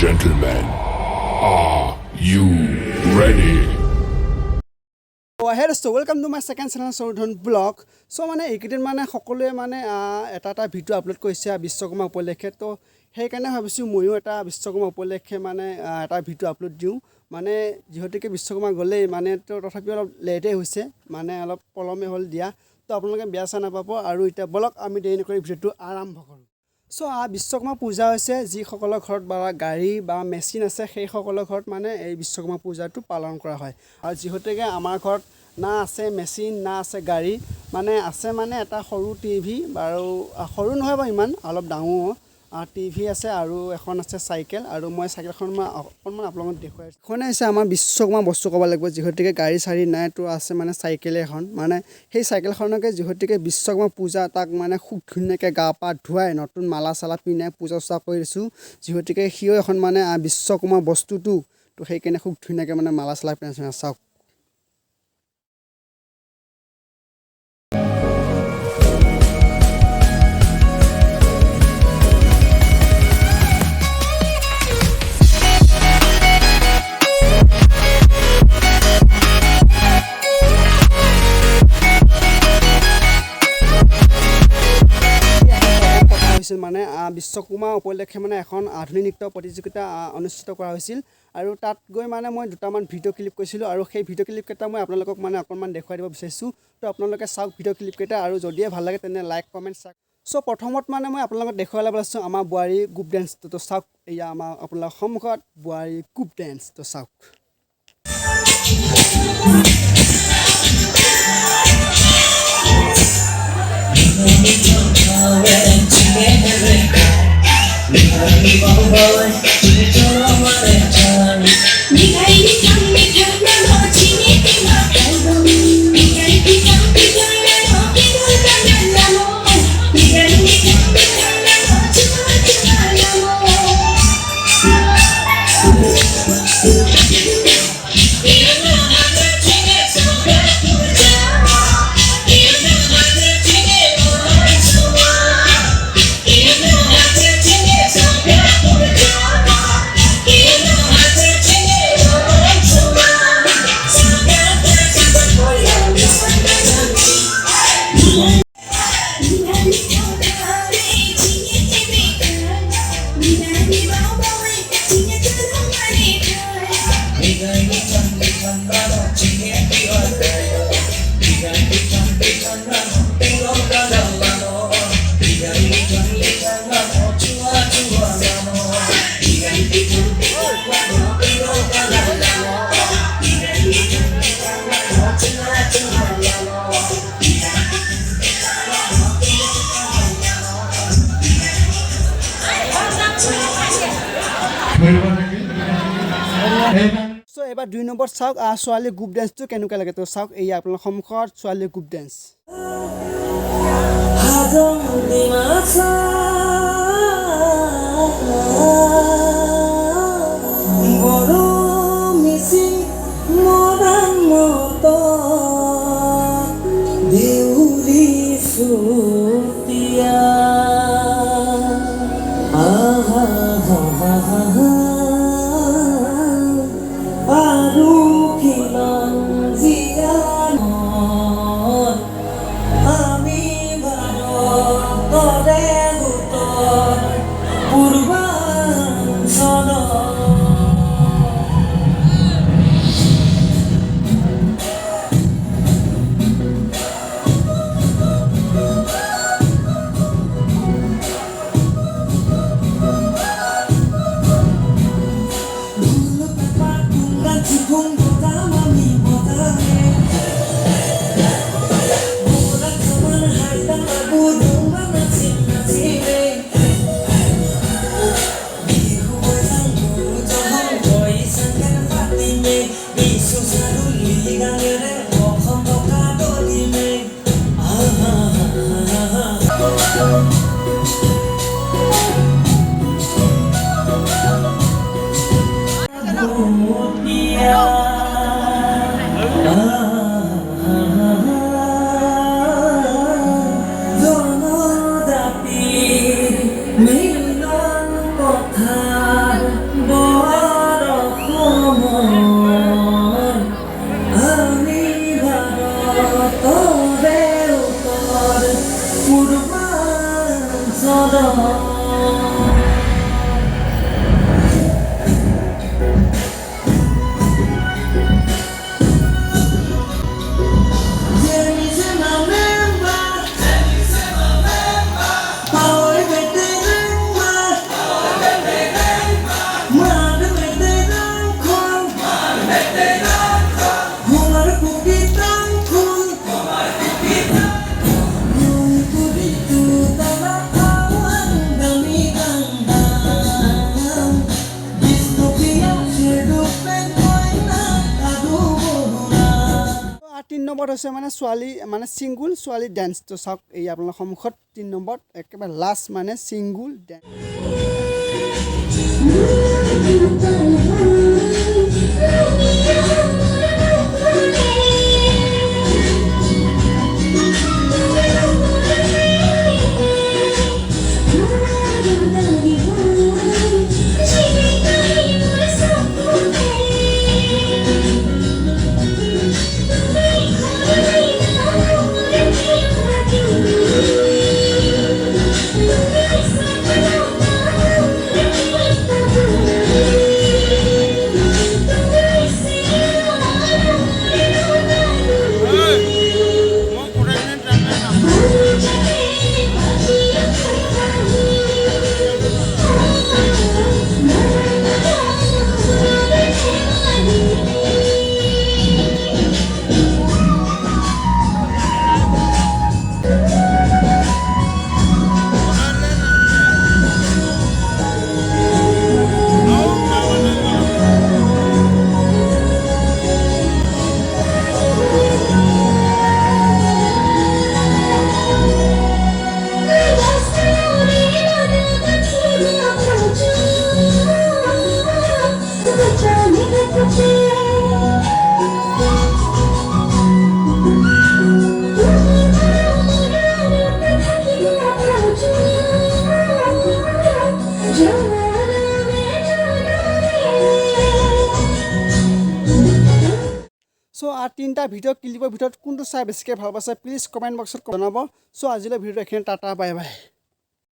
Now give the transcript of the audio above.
gentlemen, are you ready? Hey dosto, welcome to my second channel Saudhan Vlog. So মানে এইকেইদিন মানে সকলোৱে মানে এটা ভিডিও আপলোড কৰিছে বিশ্বকৰ্মা উপলক্ষে তো সেইকাৰণে ভাবিছোঁ ময়ো এটা বিশ্বকৰ্মা উপলক্ষে মানে এটা ভিডিও আপলোড দিওঁ মানে যিহেতুকে বিশ্বকৰ্মা গ'লেই মানে তো তথাপিও অলপ লেটেই হৈছে মানে অলপ পলমে হ'ল দিয়া তো আপোনালোকে বেয়া চেয়া নাপাব আৰু এতিয়া বলক আমি দেৰি নকৰি ভিডিঅ'টো আৰম্ভ কৰোঁ সো বিশ্বকৰ্মা পূজা হৈছে যিসকলৰ ঘৰত বা গাড়ী বা মেচিন আছে সেইসকলৰ ঘৰত মানে এই বিশ্বকৰ্মা পূজাটো পালন কৰা হয় আৰু যিহেতুকে আমাৰ ঘৰত না আছে মেচিন না আছে গাড়ী মানে আছে মানে এটা সৰু টিভি বাৰু সৰু নহয় বাৰু ইমান অলপ ডাঙৰ টিভি আছে আৰু এখন আছে চাইকেল আৰু মই চাইকেলখন মই অকণমান আপোনালোকক দেখুৱাই আছোঁ এখনে হৈছে আমাৰ বিশ্বকৰ্মা বস্তু ক'ব লাগিব যিহেতুকে গাড়ী চাড়ী নাই তো আছে মানে চাইকেল এখন মানে সেই চাইকেলখনকে যিহেতুকে বিশ্বকৰ্মা পূজা তাক মানে খুব ধুনীয়াকৈ গা পা ধুৱাই নতুন মালা চালা পিন্ধাই পূজা চূজা কৰি দিছোঁ যিহেতুকে সিও এখন মানে বিশ্বকৰ্মা বস্তুটো তো সেইকাৰণে খুব ধুনীয়াকৈ মানে মালা চালা পিন্ধাইছোঁ চাওক মানে বিশ্বকৰ্মা উপলক্ষে মানে এখন আধুনিক নৃত্য প্ৰতিযোগিতা অনুষ্ঠিত কৰা হৈছিল আৰু তাত গৈ মানে মই দুটামান ভিডিঅ' ক্লিপ কৰিছিলোঁ আৰু সেই ভিডিঅ' ক্লিপকেইটা মই আপোনালোকক মানে অকণমান দেখুৱাই দিব বিচাৰিছোঁ তো আপোনালোকে চাওক ভিডিঅ' ক্লিপকেইটা আৰু যদিহে ভাল লাগে তেনে লাইক কমেণ্ট চাওক চ' প্ৰথমত মানে মই আপোনালোকক দেখুৱাবলৈ পাইছোঁ আমাৰ বোৱাৰী গ্ৰুপ ডেন্সটো তো চাওক এয়া আমাৰ আপোনালোকৰ সন্মুখত বোৱাৰী গ্ৰুপ ডেন্স তো চাওক সো এবাৰ 2 নম্বৰ চাওক ছোৱালী গ্ৰুপ ডেন্সটো কেনেকুৱা লাগে তো চাওক এই আপোনাৰ সন্মুখত ছোৱালী গ্ৰুপ ডেন্স তিন নম্বৰত হৈছে মানে ছোৱালী মানে ছিংগুল ছোৱালী ডেন্স তো চাওক এই আপোনালোকৰ সন্মুখত 3 নম্বৰত একেবাৰে লাষ্ট মানে ছিংগুল ডেন্স সো আৰ তিনটা ভিডিও ক্লিপৰ ভিতৰত কোনটো চাই বেছিকৈ ভাল পাইছে প্লিজ কমেণ্ট বক্সত জনাব সো আজিলৈ ভিডিঅ'টো এখানে টাটা বাই বাই